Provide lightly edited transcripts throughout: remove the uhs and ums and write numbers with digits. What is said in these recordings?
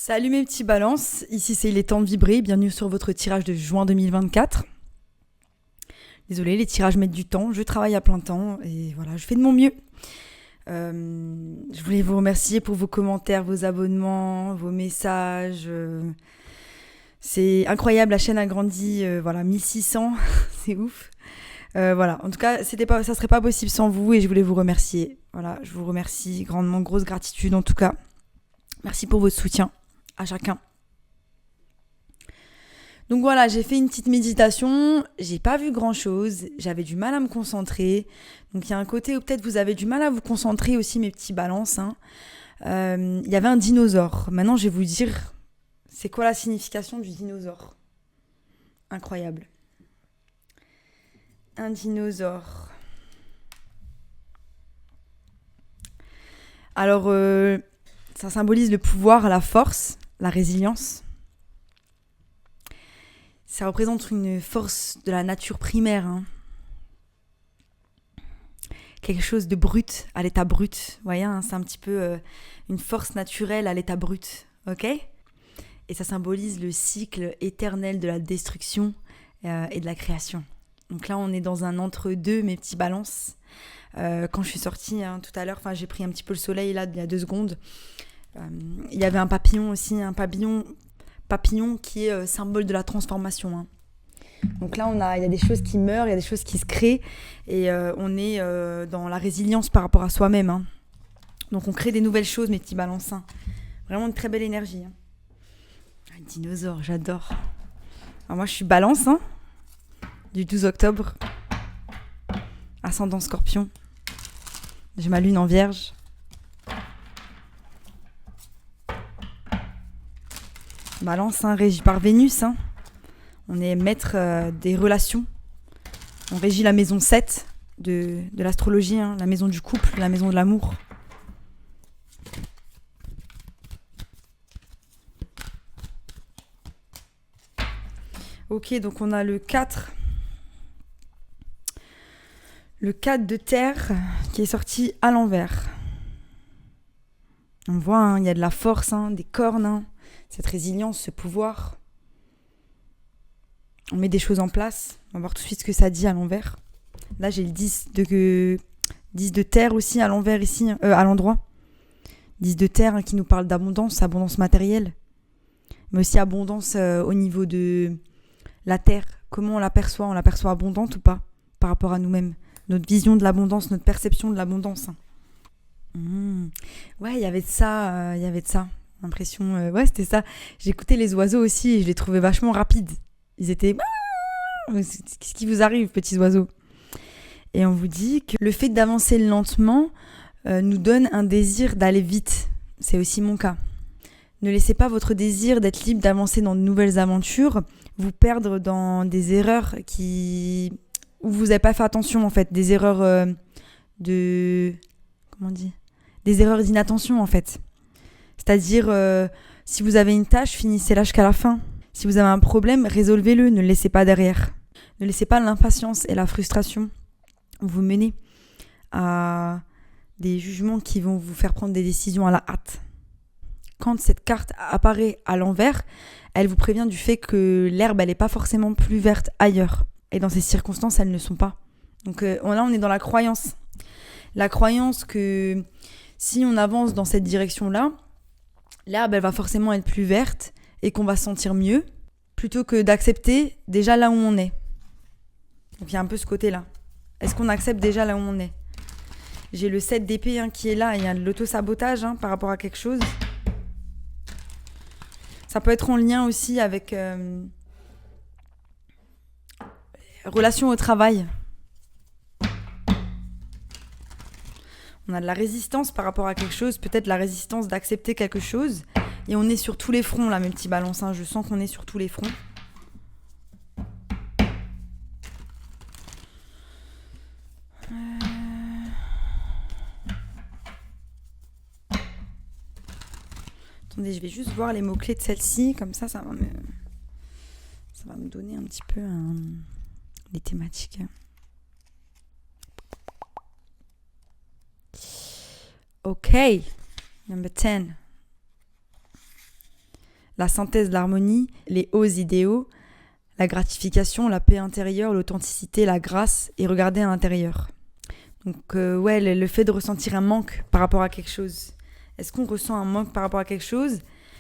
Salut mes petits balances, ici c'est Il est temps de vibrer, bienvenue sur votre tirage de juin 2024. Désolée, les tirages mettent du temps, je travaille à plein temps et voilà, je fais de mon mieux. Je voulais vous remercier pour vos commentaires, vos abonnements, vos messages. C'est incroyable, la chaîne a grandi, voilà, 1600, c'est ouf. Voilà, en tout cas, ça serait pas possible sans vous et je voulais vous remercier. Voilà, je vous remercie grandement, grosse gratitude en tout cas. Merci pour votre soutien à chacun. Donc voilà, j'ai fait une petite méditation, j'ai pas vu grand chose, j'avais du mal à me concentrer. Donc il y a un côté où peut-être vous avez du mal à vous concentrer aussi, mes petits balances. Il y avait un dinosaure. Maintenant, je vais vous dire, c'est quoi la signification du dinosaure. Incroyable. Un dinosaure. Alors, ça symbolise le pouvoir, la force, la résilience. Ça représente une force de la nature primaire. Quelque chose de brut, à l'état brut. Vous voyez, c'est un petit peu une force naturelle à l'état brut. Ok ? Et ça symbolise le cycle éternel de la destruction et de la création. Donc là, on est dans un entre-deux, mes petits balances. Quand je suis sortie tout à l'heure, j'ai pris un petit peu le soleil là, il y a 2 secondes. Il y avait un papillon aussi, papillon qui est symbole de la transformation. Donc là, il y a des choses qui meurent, il y a des choses qui se créent et on est dans la résilience par rapport à soi-même. Donc on crée des nouvelles choses, mes petits balances. Vraiment une très belle énergie. Un dinosaure, j'adore. Alors moi, je suis balance du 12 octobre. Ascendant Scorpion. J'ai ma lune en Vierge. Balance, régie par Vénus. On est maître des relations. On régit la maison 7 de l'astrologie, la maison du couple, la maison de l'amour. Ok, donc on a le 4. Le 4 de terre qui est sorti à l'envers. On voit, il y a de la force, des cornes, cette résilience, ce pouvoir. On met des choses en place. On va voir tout de suite ce que ça dit à l'envers. Là, j'ai le 10 de terre aussi à l'envers ici, à l'endroit. 10 de terre qui nous parle d'abondance, abondance matérielle. Mais aussi abondance au niveau de la terre. Comment on l'aperçoit abondante ou pas par rapport à nous-mêmes. Notre vision de l'abondance, notre perception de l'abondance. Ouais, il y avait de ça. L'impression, ouais, c'était ça. J'écoutais les oiseaux aussi et je les trouvais vachement rapides. Ils étaient... Qu'est-ce qui vous arrive, petits oiseaux ? Et on vous dit que le fait d'avancer lentement nous donne un désir d'aller vite. C'est aussi mon cas. Ne laissez pas votre désir d'être libre d'avancer dans de nouvelles aventures vous perdre dans des erreurs où vous n'avez pas fait attention, en fait. Des erreurs Comment on dit ? Des erreurs d'inattention, en fait. C'est-à-dire, si vous avez une tâche, finissez-la jusqu'à la fin. Si vous avez un problème, résolvez-le, ne le laissez pas derrière. Ne laissez pas l'impatience et la frustration vous mener à des jugements qui vont vous faire prendre des décisions à la hâte. Quand cette carte apparaît à l'envers, elle vous prévient du fait que l'herbe, elle n'est pas forcément plus verte ailleurs. Et dans ces circonstances, elles ne sont pas. Donc là, on est dans la croyance. La croyance que si on avance dans cette direction-là, l'herbe, elle va forcément être plus verte et qu'on va se sentir mieux, plutôt que d'accepter déjà là où on est. Donc il y a un peu ce côté-là. Est-ce qu'on accepte déjà là où on est ? J'ai le 7 d'épée qui est là, il y a de l'auto-sabotage par rapport à quelque chose. Ça peut être en lien aussi avec relation au travail. On a de la résistance par rapport à quelque chose, peut-être la résistance d'accepter quelque chose. Et on est sur tous les fronts, là, mes petits balances. Je sens qu'on est sur tous les fronts. Attendez, je vais juste voir les mots-clés de celle-ci. Comme ça va me donner un petit peu les thématiques. Ok, number 10. la synthèse, l'harmonie, les hauts idéaux, la gratification, la paix intérieure, l'authenticité, la grâce et regarder à l'intérieur. Donc le fait de ressentir un manque par rapport à quelque chose. Est-ce qu'on ressent un manque par rapport à quelque chose ?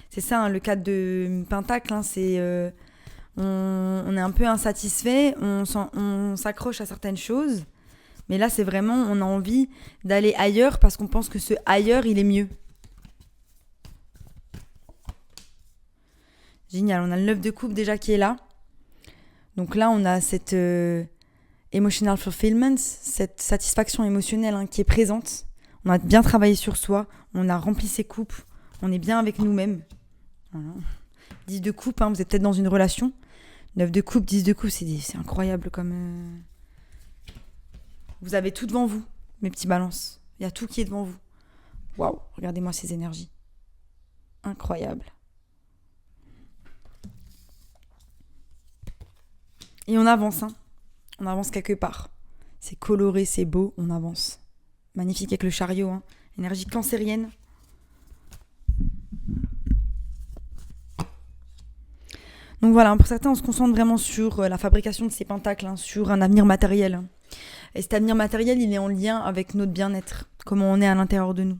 C'est ça, hein, le cadre de Pentacle, hein, c'est on est un peu insatisfait, on s'accroche à certaines choses, mais là c'est vraiment, on a envie d'aller ailleurs parce qu'on pense que ce ailleurs, il est mieux. Génial, on a le 9 de coupe déjà qui est là. Donc là, on a cette emotional fulfillment, cette satisfaction émotionnelle qui est présente. On a bien travaillé sur soi, on a rempli ses coupes, on est bien avec nous-mêmes. Voilà. 10 de coupe, vous êtes peut-être dans une relation. 9 de coupe, 10 de coupe, c'est incroyable comme... Vous avez tout devant vous, mes petits balances. Il y a tout qui est devant vous. Waouh, regardez-moi ces énergies. Incroyable. Et on avance, On avance quelque part. C'est coloré, c'est beau, on avance. Magnifique avec le chariot, Énergie cancérienne. Donc voilà, pour certains, on se concentre vraiment sur la fabrication de ces pentacles, sur un avenir matériel. Et cet avenir matériel, il est en lien avec notre bien-être, comment on est à l'intérieur de nous.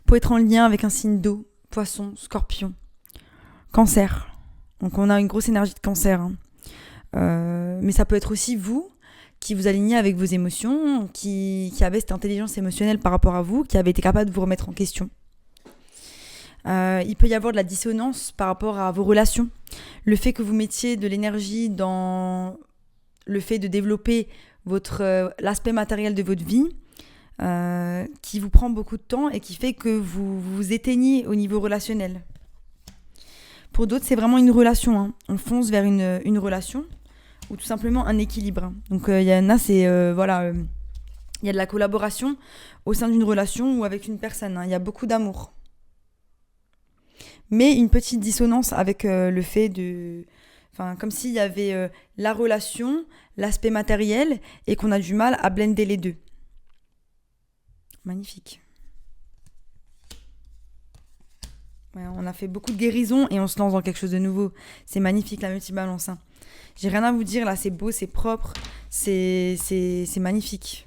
Pour être en lien avec un signe d'eau, poisson, scorpion, cancer. Donc on a une grosse énergie de cancer. Mais ça peut être aussi vous qui vous alignez avec vos émotions, qui avez cette intelligence émotionnelle par rapport à vous, qui avez été capable de vous remettre en question. Il peut y avoir de la dissonance par rapport à vos relations. Le fait que vous mettiez de l'énergie dans le fait de développer l'aspect matériel de votre vie, qui vous prend beaucoup de temps et qui fait que vous vous éteignez au niveau relationnel. Pour d'autres, c'est vraiment une relation. On fonce vers une relation ou tout simplement un équilibre. Donc, il y en a, c'est... il y a de la collaboration au sein d'une relation ou avec une personne. Il y a beaucoup d'amour. Mais une petite dissonance avec le fait de... Enfin, comme s'il y avait la relation, l'aspect matériel, et qu'on a du mal à blender les deux. Magnifique. Ouais, on a fait beaucoup de guérison et on se lance dans quelque chose de nouveau. C'est magnifique, la multibalance. J'ai rien à vous dire, là, c'est beau, c'est propre, c'est magnifique.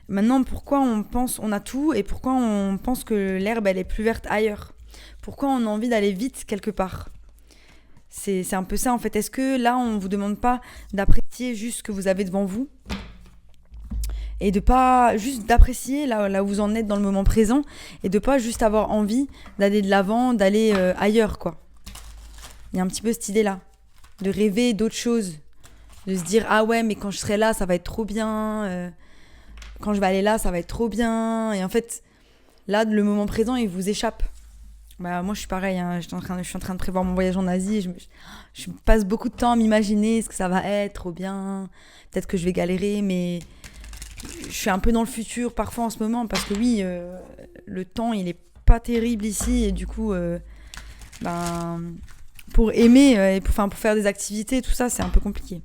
Maintenant, pourquoi on a tout et pourquoi on pense que l'herbe, elle est plus verte ailleurs ? Pourquoi on a envie d'aller vite quelque part ? C'est un peu ça, en fait. Est-ce que là, on ne vous demande pas d'apprécier juste ce que vous avez devant vous ? Et de pas juste d'apprécier là où vous en êtes dans le moment présent et de pas juste avoir envie d'aller de l'avant, d'aller ailleurs, quoi. Il y a un petit peu cette idée-là, de rêver d'autres choses, de se dire « Ah ouais, mais quand je serai là, ça va être trop bien. Quand je vais aller là, ça va être trop bien. » Et en fait, là, le moment présent, il vous échappe. Bah, moi, je suis pareil. Je suis en train de prévoir mon voyage en Asie. Je passe beaucoup de temps à m'imaginer ce que ça va être, trop bien. Peut-être que je vais galérer, mais... Je suis un peu dans le futur parfois en ce moment parce que oui, le temps il est pas terrible ici et du coup, pour aimer et pour faire des activités, tout ça, c'est un peu compliqué.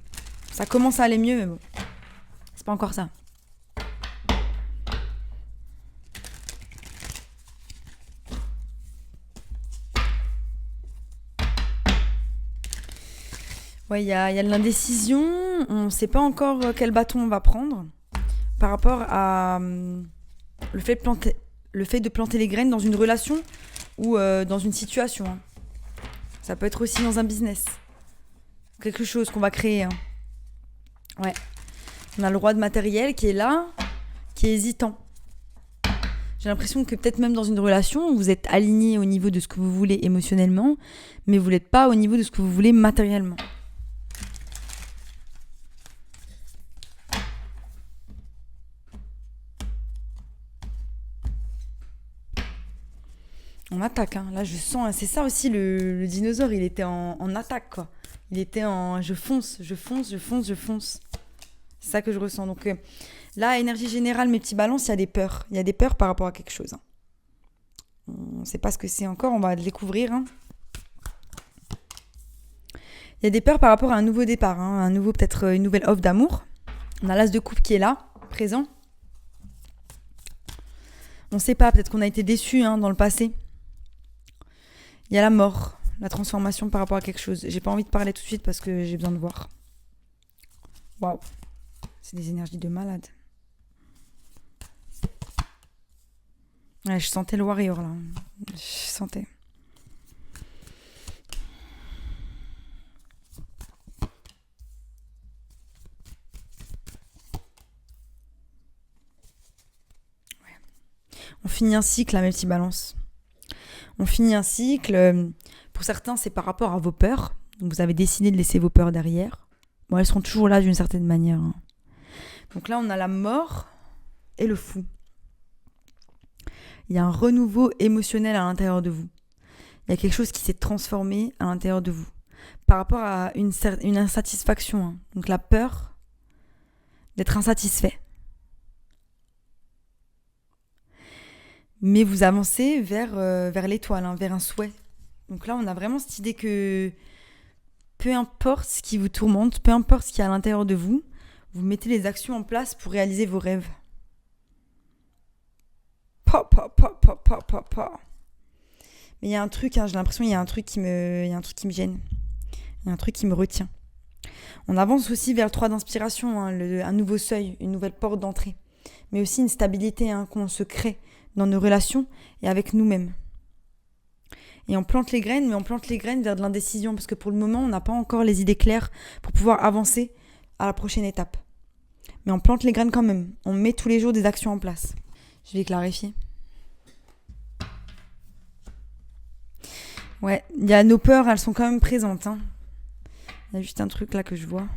Ça commence à aller mieux, mais bon, c'est pas encore ça. Ouais, il y a de l'indécision, on sait pas encore quel bâton on va prendre. Par rapport à le fait de planter les graines dans une relation ou dans une situation. Ça peut être aussi dans un business. Quelque chose qu'on va créer. Ouais. On a le roi de matériel qui est là, qui est hésitant. J'ai l'impression que peut-être même dans une relation, vous êtes aligné au niveau de ce que vous voulez émotionnellement, mais vous n'êtes pas au niveau de ce que vous voulez matériellement. On attaque, là je sens, c'est ça aussi le dinosaure, il était en attaque, quoi. Il était en je fonce. C'est ça que je ressens. Donc là, énergie générale, mes petits balances, il y a des peurs. Il y a des peurs par rapport à quelque chose. On ne sait pas ce que c'est encore, on va le découvrir. Il y a des peurs par rapport à un nouveau départ, peut-être une nouvelle offre d'amour. On a l'as de coupe qui est là, présent. On ne sait pas, peut-être qu'on a été déçus dans le passé. Il y a la mort, la transformation par rapport à quelque chose. J'ai pas envie de parler tout de suite parce que j'ai besoin de voir. Waouh, c'est des énergies de malade. Ouais, je sentais le warrior là. Je sentais. On finit un cycle, mes petits balances. On finit un cycle. Pour certains, c'est par rapport à vos peurs. Donc, vous avez décidé de laisser vos peurs derrière. Bon, elles seront toujours là d'une certaine manière. Donc là, on a la mort et le fou. Il y a un renouveau émotionnel à l'intérieur de vous. Il y a quelque chose qui s'est transformé à l'intérieur de vous. Par rapport à une insatisfaction. Donc la peur d'être insatisfait. Mais vous avancez vers l'étoile, vers un souhait. Donc là, on a vraiment cette idée que peu importe ce qui vous tourmente, peu importe ce qu'il y a à l'intérieur de vous, vous mettez les actions en place pour réaliser vos rêves. Mais il y a un truc, j'ai l'impression qu'il y a un truc qui me gêne. Il y a un truc qui me retient. On avance aussi vers le 3 d'inspiration, un nouveau seuil, une nouvelle porte d'entrée. Mais aussi une stabilité qu'on se crée dans nos relations et avec nous-mêmes. Et on plante les graines, mais on plante les graines vers de l'indécision, parce que pour le moment, on n'a pas encore les idées claires pour pouvoir avancer à la prochaine étape. Mais on plante les graines quand même. On met tous les jours des actions en place. Je vais clarifier. Ouais, il y a nos peurs, elles sont quand même présentes. Il y a juste un truc là que je vois.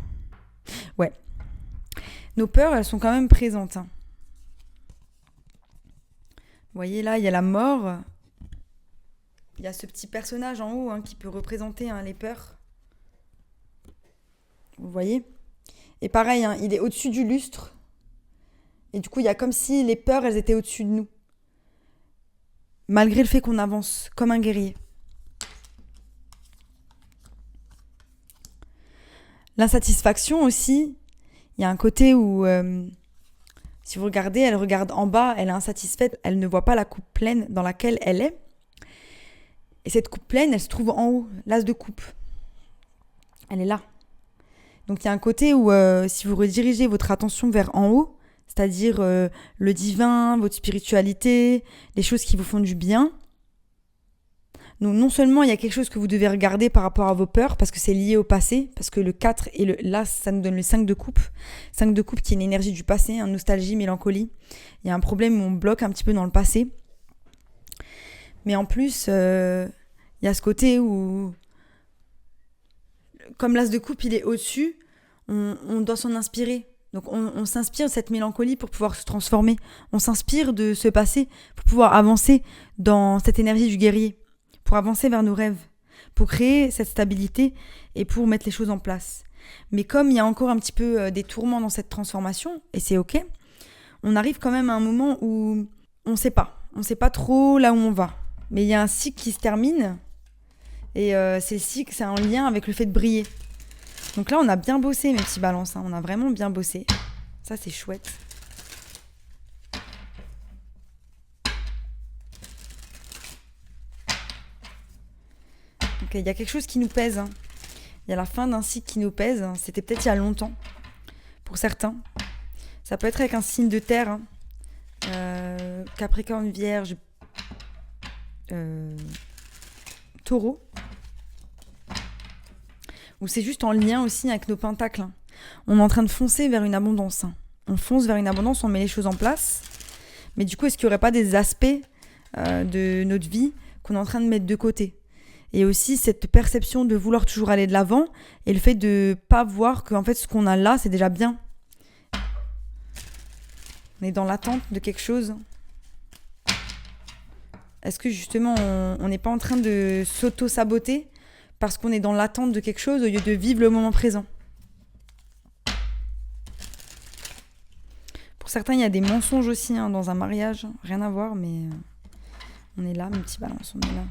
Ouais. Nos peurs, elles sont quand même présentes. Vous voyez là, il y a la mort. Il y a ce petit personnage en haut qui peut représenter les peurs. Vous voyez ? Et pareil, il est au-dessus du lustre. Et du coup, il y a comme si les peurs, elles étaient au-dessus de nous. Malgré le fait qu'on avance comme un guerrier. L'insatisfaction aussi, il y a un côté où, si vous regardez, elle regarde en bas, elle est insatisfaite, elle ne voit pas la coupe pleine dans laquelle elle est. Et cette coupe pleine, elle se trouve en haut, l'as de coupe. Elle est là. Donc il y a un côté où, si vous redirigez votre attention vers en haut, c'est-à-dire le divin, votre spiritualité, les choses qui vous font du bien, donc non seulement il y a quelque chose que vous devez regarder par rapport à vos peurs, parce que c'est lié au passé, parce que le 4 et l'as, ça nous donne le 5 de coupe. 5 de coupe qui est une énergie du passé, nostalgie, mélancolie. Il y a un problème où on bloque un petit peu dans le passé. Mais en plus, il y a ce côté où, comme l'as de coupe, il est au-dessus, on doit s'en inspirer. Donc on s'inspire de cette mélancolie pour pouvoir se transformer. On s'inspire de ce passé pour pouvoir avancer dans cette énergie du guerrier, pour avancer vers nos rêves, pour créer cette stabilité et pour mettre les choses en place. Mais comme il y a encore un petit peu des tourments dans cette transformation, et c'est ok, on arrive quand même à un moment où on ne sait pas trop là où on va. Mais il y a un cycle qui se termine, et c'est le cycle, c'est en lien avec le fait de briller. Donc là, on a bien bossé, mes petits balances, on a vraiment bien bossé. Ça, c'est chouette. Donc il y a quelque chose qui nous pèse. Il y a la fin d'un cycle qui nous pèse. C'était peut-être il y a longtemps, pour certains. Ça peut être avec un signe de terre. Capricorne, Vierge, Taureau. Ou c'est juste en lien aussi avec nos pentacles. On est en train de foncer vers une abondance. On fonce vers une abondance, on met les choses en place. Mais du coup, est-ce qu'il n'y aurait pas des aspects de notre vie qu'on est en train de mettre de côté ? Et aussi cette perception de vouloir toujours aller de l'avant et le fait de ne pas voir qu'en fait ce qu'on a là, c'est déjà bien. On est dans l'attente de quelque chose. Est-ce que justement on n'est pas en train de s'auto-saboter parce qu'on est dans l'attente de quelque chose au lieu de vivre le moment présent ? Pour certains, il y a des mensonges aussi dans un mariage. Rien à voir, mais on est là, mes petits balances, on est là.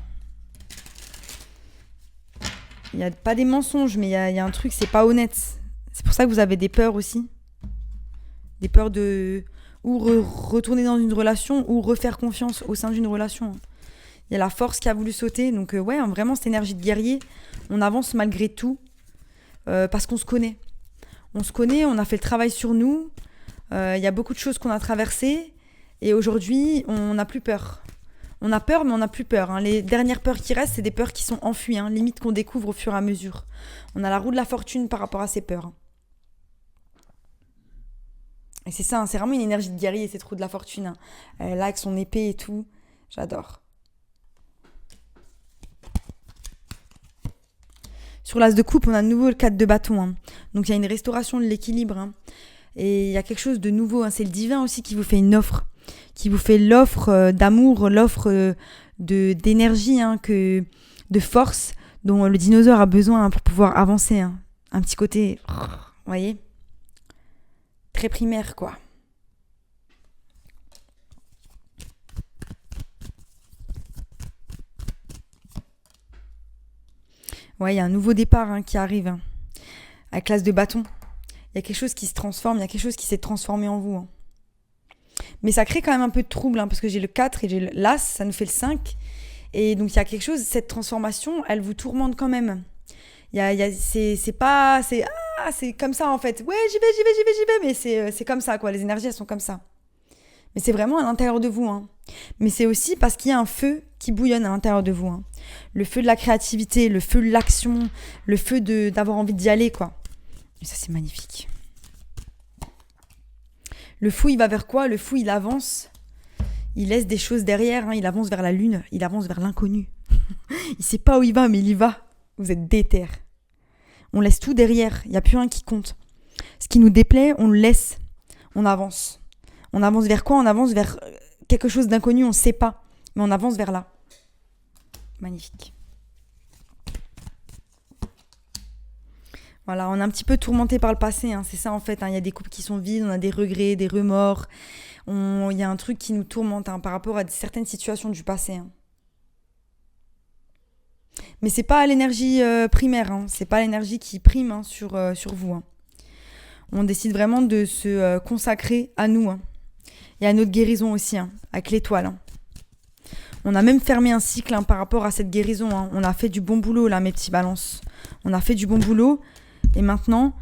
Il n'y a pas des mensonges, mais il y a un truc, c'est pas honnête. C'est pour ça que vous avez des peurs aussi. Des peurs de ou retourner dans une relation ou refaire confiance au sein d'une relation. Il y a la force qui a voulu sauter. Donc ouais, vraiment cette énergie de guerrier. On avance malgré tout parce qu'on se connaît. On se connaît, on a fait le travail sur nous. Il y a beaucoup de choses qu'on a traversées. Et aujourd'hui, on n'a plus peur. On a peur, mais on n'a plus peur. Hein. Les dernières peurs qui restent, c'est des peurs qui sont enfuies. Hein, limite qu'on découvre au fur et à mesure. On a la roue de la fortune par rapport à ces peurs. Et c'est ça, hein, c'est vraiment une énergie de guerrier, cette roue de la fortune. Hein. Là, avec son épée et tout. J'adore. Sur l'as de coupe, on a de nouveau le 4 de bâton. Hein. Donc, il y a une restauration de l'équilibre. Hein. Et il y a quelque chose de nouveau. Hein. C'est le divin aussi qui vous fait une offre. Qui vous fait l'offre d'amour, l'offre d'énergie, hein, de force dont le dinosaure a besoin hein, pour pouvoir avancer. Hein. Un petit côté, vous voyez, très primaire, quoi. Ouais, il y a un nouveau départ hein, qui arrive hein, avec l'as de bâton. Il y a quelque chose qui se transforme, il y a quelque chose qui s'est transformé en vous. Hein. Mais ça crée quand même un peu de trouble, hein, parce que j'ai le 4 et j'ai l'As, ça nous fait le 5. Et donc il y a quelque chose, cette transformation, elle vous tourmente quand même. C'est comme ça en fait. Ouais, j'y vais, mais c'est comme ça, quoi. Les énergies, elles sont comme ça. Mais c'est vraiment à l'intérieur de vous. Hein. Mais c'est aussi parce qu'il y a un feu qui bouillonne à l'intérieur de vous. Hein. Le feu de la créativité, le feu de l'action, le feu d'avoir envie d'y aller, quoi. Et ça, c'est magnifique. Le fou, il va vers quoi ? Le fou, il avance. Il laisse des choses derrière. Hein. Il avance vers la lune. Il avance vers l'inconnu. Il sait pas où il va, mais il y va. Vous êtes déter. On laisse tout derrière. Il n'y a plus rien qui compte. Ce qui nous déplaît, on le laisse. On avance. On avance vers quoi ? On avance vers quelque chose d'inconnu. On ne sait pas. Mais on avance vers là. Magnifique. Voilà, on est un petit peu tourmenté par le passé, hein, c'est ça en fait. Hein. Il y a des couples qui sont vides, on a des regrets, des remords. Il y a un truc qui nous tourmente hein, par rapport à certaines situations du passé. Hein. Mais c'est pas l'énergie primaire, hein, c'est pas l'énergie qui prime hein, sur vous. Hein. On décide vraiment de se consacrer à nous hein, et à notre guérison aussi, hein, avec l'étoile. Hein. On a même fermé un cycle hein, par rapport à cette guérison. Hein. On a fait du bon boulot là, mes petits balances. On a fait du bon boulot. Et maintenant,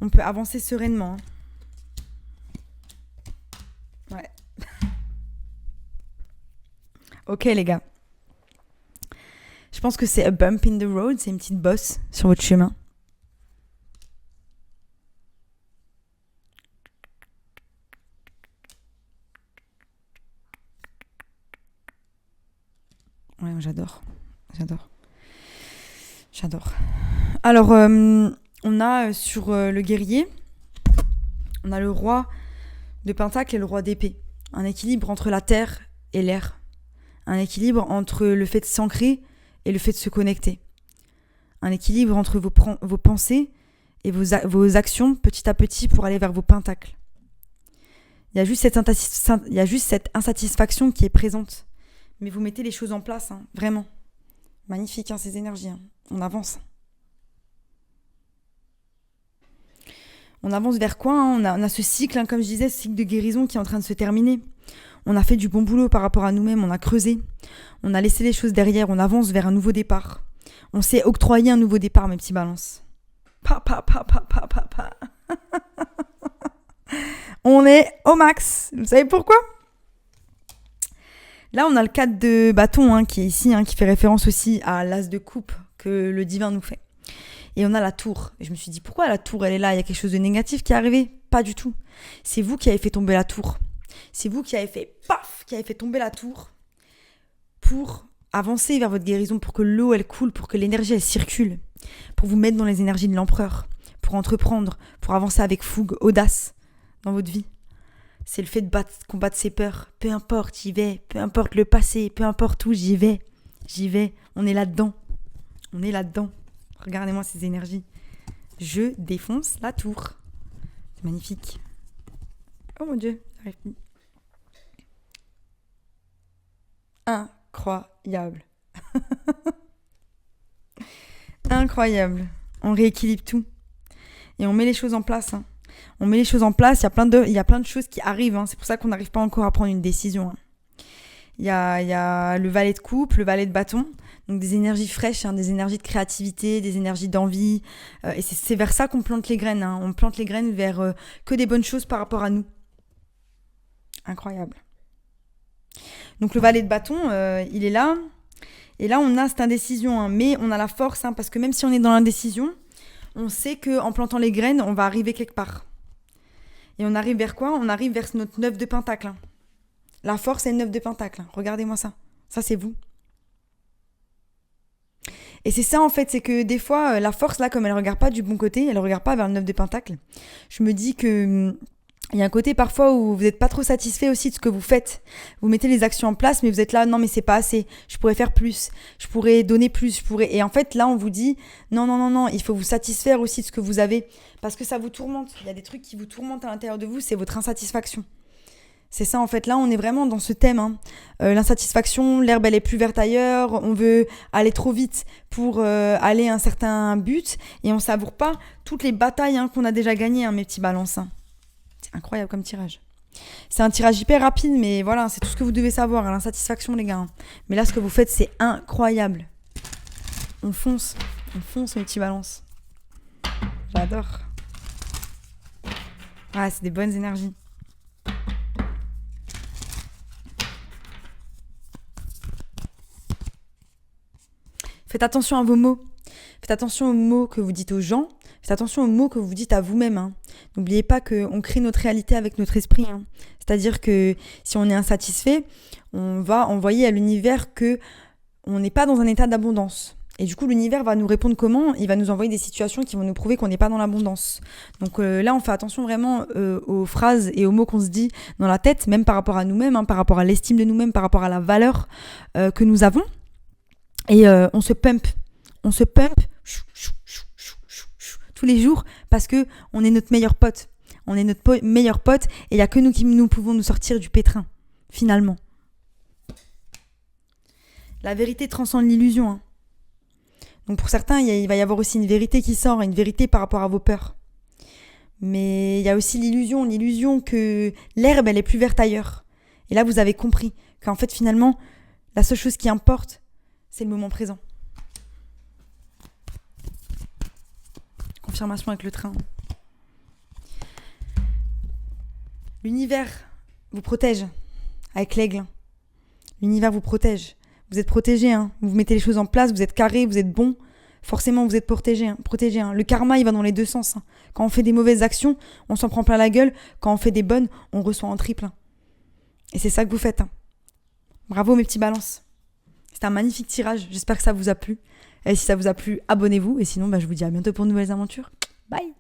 on peut avancer sereinement. Ouais. Ok les gars. Je pense que c'est a bump in the road, c'est une petite bosse sur votre chemin. Ouais, j'adore. Alors, on a sur le guerrier, on a le roi de pentacle et le roi d'épée. Un équilibre entre la terre et l'air. Un équilibre entre le fait de s'ancrer et le fait de se connecter. Un équilibre entre vos pensées et vos actions petit à petit pour aller vers vos pentacles. Il y a juste cette insatisfaction qui est présente. Mais vous mettez les choses en place, hein, vraiment. Magnifique, hein, ces énergies. Hein. On avance. On avance vers quoi hein, on a ce cycle, hein, comme je disais, ce cycle de guérison qui est en train de se terminer. On a fait du bon boulot par rapport à nous-mêmes, on a creusé. On a laissé les choses derrière, on avance vers un nouveau départ. On s'est octroyé un nouveau départ, mes petits balances. On est au max. Vous savez pourquoi ? Là, on a le 4 de bâton hein, qui est ici, hein, qui fait référence aussi à l'as de coupe que le divin nous fait. Et on a la tour. Et je me suis dit, pourquoi la tour, elle est là ? Il y a quelque chose de négatif qui est arrivé ? Pas du tout. C'est vous qui avez fait tomber la tour. C'est vous qui avez fait tomber la tour pour avancer vers votre guérison, pour que l'eau, elle coule, pour que l'énergie, elle circule, pour vous mettre dans les énergies de l'empereur, pour entreprendre, pour avancer avec fougue, audace dans votre vie. C'est le fait de combattre ses peurs. Peu importe, j'y vais. Peu importe le passé, peu importe où, j'y vais. On est là-dedans. Regardez-moi ces énergies. Je défonce la tour. C'est magnifique. Oh mon Dieu, j'arrive plus. Incroyable. Incroyable. On rééquilibre tout. Et on met les choses en place. Hein. On met les choses en place. Il y a plein de choses qui arrivent. Hein. C'est pour ça qu'on n'arrive pas encore à prendre une décision. Hein. il y a le valet de coupe, le valet de bâton. Donc des énergies fraîches, des énergies de créativité, des énergies d'envie. Et c'est vers ça qu'on plante les graines. On plante les graines vers que des bonnes choses par rapport à nous. Incroyable. Donc le valet de bâton, il est là. Et là, on a cette indécision. Mais on a la force, parce que même si on est dans l'indécision, on sait qu'en plantant les graines, on va arriver quelque part. Et on arrive vers quoi ? On arrive vers notre 9 de pentacle. La force est le 9 de pentacle. Regardez-moi ça. Ça, c'est vous. Et c'est ça, en fait, c'est que des fois, la force, là, comme elle ne regarde pas du bon côté, elle ne regarde pas vers le 9 de pentacle, je me dis que il y a un côté parfois où vous n'êtes pas trop satisfait aussi de ce que vous faites. Vous mettez les actions en place, mais vous êtes là, non, mais c'est pas assez. Je pourrais faire plus. Je pourrais donner plus. Et en fait, là, on vous dit, non, il faut vous satisfaire aussi de ce que vous avez. Parce que ça vous tourmente. Il y a des trucs qui vous tourmentent à l'intérieur de vous, c'est votre insatisfaction. C'est ça, en fait. Là, on est vraiment dans ce thème. L'insatisfaction, l'herbe, elle est plus verte ailleurs. On veut aller trop vite pour aller à un certain but. Et on ne savoure pas toutes les batailles qu'on a déjà gagnées, mes petits balances. C'est incroyable comme tirage. C'est un tirage hyper rapide, mais voilà, c'est tout ce que vous devez savoir. L'insatisfaction, les gars. Mais là, ce que vous faites, c'est incroyable. On fonce, mes petits balances. J'adore. Ah, c'est des bonnes énergies. Faites attention à vos mots. Faites attention aux mots que vous dites aux gens. Faites attention aux mots que vous dites à vous-même. N'oubliez pas qu'on crée notre réalité avec notre esprit. C'est-à-dire que si on est insatisfait, on va envoyer à l'univers qu'on n'est pas dans un état d'abondance. Et du coup, l'univers va nous répondre comment ? Il va nous envoyer des situations qui vont nous prouver qu'on n'est pas dans l'abondance. Donc là, on fait attention vraiment aux phrases et aux mots qu'on se dit dans la tête, même par rapport à nous-mêmes, par rapport à l'estime de nous-mêmes, par rapport à la valeur que nous avons. Et on se pump tous les jours parce que on est notre meilleur pote. On est notre meilleur pote et il n'y a que nous qui nous pouvons nous sortir du pétrin, finalement. La vérité transcende l'illusion. Donc pour certains, il va y avoir aussi une vérité qui sort, une vérité par rapport à vos peurs. Mais il y a aussi l'illusion que l'herbe, elle est plus verte ailleurs. Et là, vous avez compris qu'en fait, finalement, la seule chose qui importe, c'est le moment présent. Confirmation avec le train. L'univers vous protège avec l'aigle. L'univers vous protège. Vous êtes protégé. Vous mettez les choses en place, vous êtes carré, vous êtes bon. Forcément, vous êtes protégé. Le karma, il va dans les deux sens. Quand on fait des mauvaises actions, on s'en prend plein la gueule. Quand on fait des bonnes, on reçoit en triple. Et c'est ça que vous faites. Bravo, mes petits balances. C'était un magnifique tirage. J'espère que ça vous a plu. Et si ça vous a plu, abonnez-vous. Et sinon, je vous dis à bientôt pour de nouvelles aventures. Bye!